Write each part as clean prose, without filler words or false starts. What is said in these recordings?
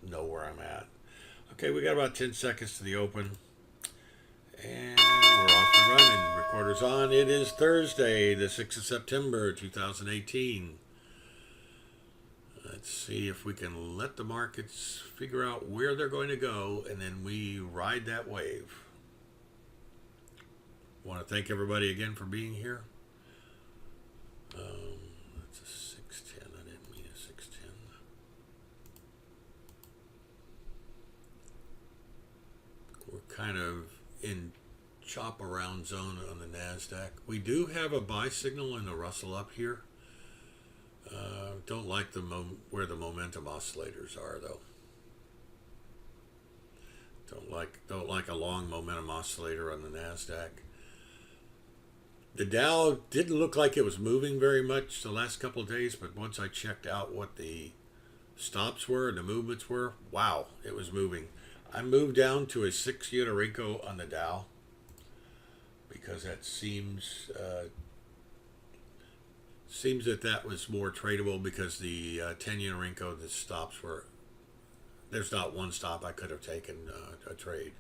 know where I'm at. Okay, we got about 10 seconds to the open. And we're off and running. Recorder's on. It is Thursday, the 6th of September, 2018. Let's see if we can let the markets figure out where they're going to go, and then we ride that wave. Want to thank everybody again for being here. That's a 610. I didn't mean a 610. We're kind of in chop around zone on the NASDAQ. We do have a buy signal in the Russell up here. Don't like the where the momentum oscillators are though. Don't like a long momentum oscillator on the NASDAQ. The Dow didn't look like it was moving very much the last couple of days, but once I checked out what the stops were and the movements were, wow, it was moving. I moved down to a 6-unit Renko on the Dow because that seems that was more tradable because the 10-unit Renko, the stops were, there's not one stop I could have taken a trade.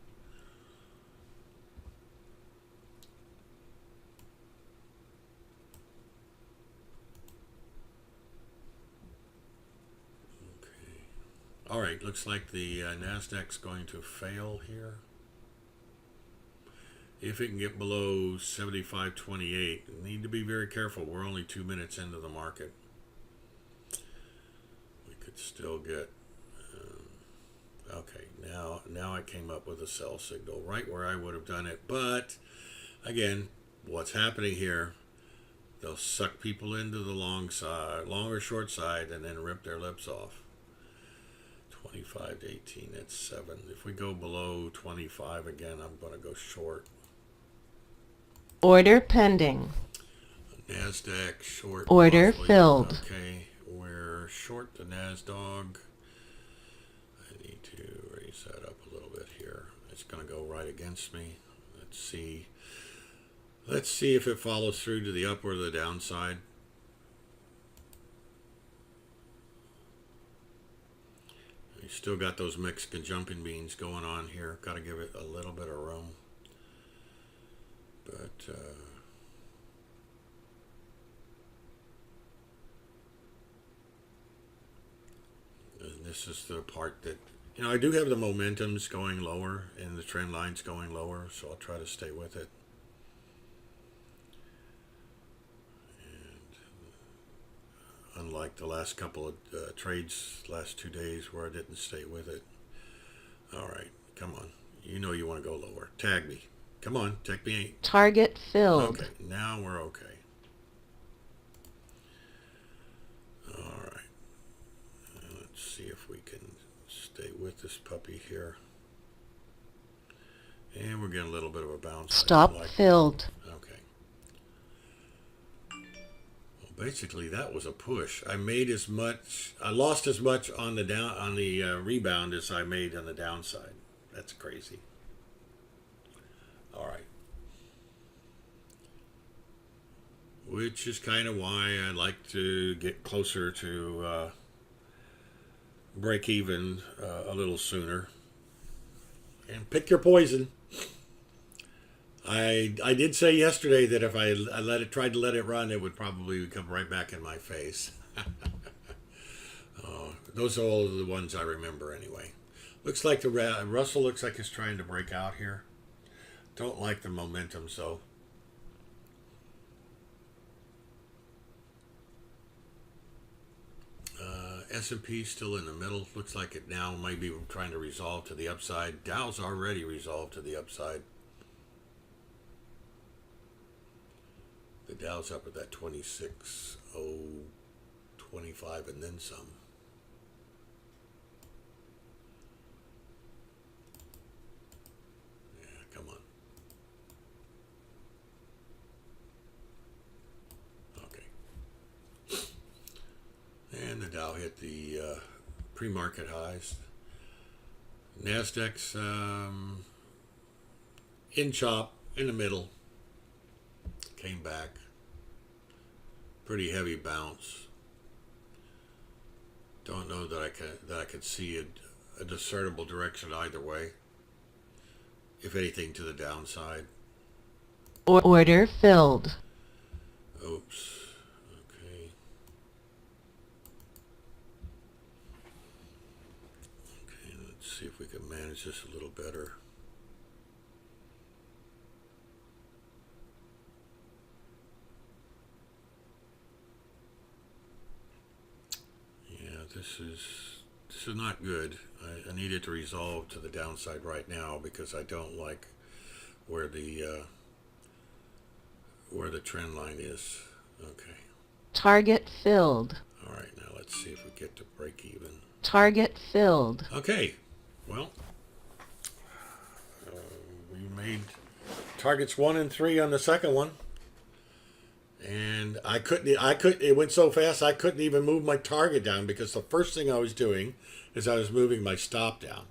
Okay. All right, looks like the NASDAQ's going to fail here. If it can get below 75.28, need to be very careful. We're only 2 minutes into the market. We could still get. Okay, now I came up with a sell signal right where I would have done it. But again, what's happening here? They'll suck people into the long or short side, and then rip their lips off. 25 to 18. That's 7. If we go below 25 again, I'm going to go short. Order pending. NASDAQ short. Order possibly. filled. Okay, we're short the NASDAQ. I need to raise that up a little bit here. It's going to go right against me. Let's see. Let's see if it follows through to the up or the downside. You still got those Mexican jumping beans going on here. Got to give it a little bit of room. But and this is the part that, I do have the momentums going lower and the trend lines going lower, so I'll try to stay with it. And unlike the last couple of trades, last 2 days where I didn't stay with it. All right, come on. You want to go lower. Tag me. Come on, take me. Target filled. Okay, now we're okay. All right. Let's see if we can stay with this puppy here. And we're getting a little bit of a bounce. Stop filled. Okay. Well, basically that was a push. I lost as much on the rebound as I made on the downside. That's crazy. All right. Which is kind of why I like to get closer to break even a little sooner. And pick your poison. I did say yesterday that if I tried to let it run, it would probably come right back in my face. Those are all the ones I remember anyway. Looks like the Russell looks like it's trying to break out here. Don't like the momentum, so. S&P still in the middle. Looks like it now might be trying to resolve to the upside. Dow's already resolved to the upside. The Dow's up at that 26,025 and then some. Yeah, come on. Okay. And the Dow hit the pre-market highs. NASDAQ's in chop, in the middle. Came back. Pretty heavy bounce. Don't know that I could see a discernible direction either way. If anything, to the downside. Order filled. Oops. Okay. Okay, let's see if we can manage this a little better. Yeah, this is not good. I need it to resolve to the downside right now because I don't like where the trend line is. Okay. Target filled. All right, now let's see if we get to break even. Target filled. Okay. Well, we made targets 1 and 3 on the second one. And I couldn't, it went so fast I couldn't even move my target down because the first thing I was doing is I was moving my stop down.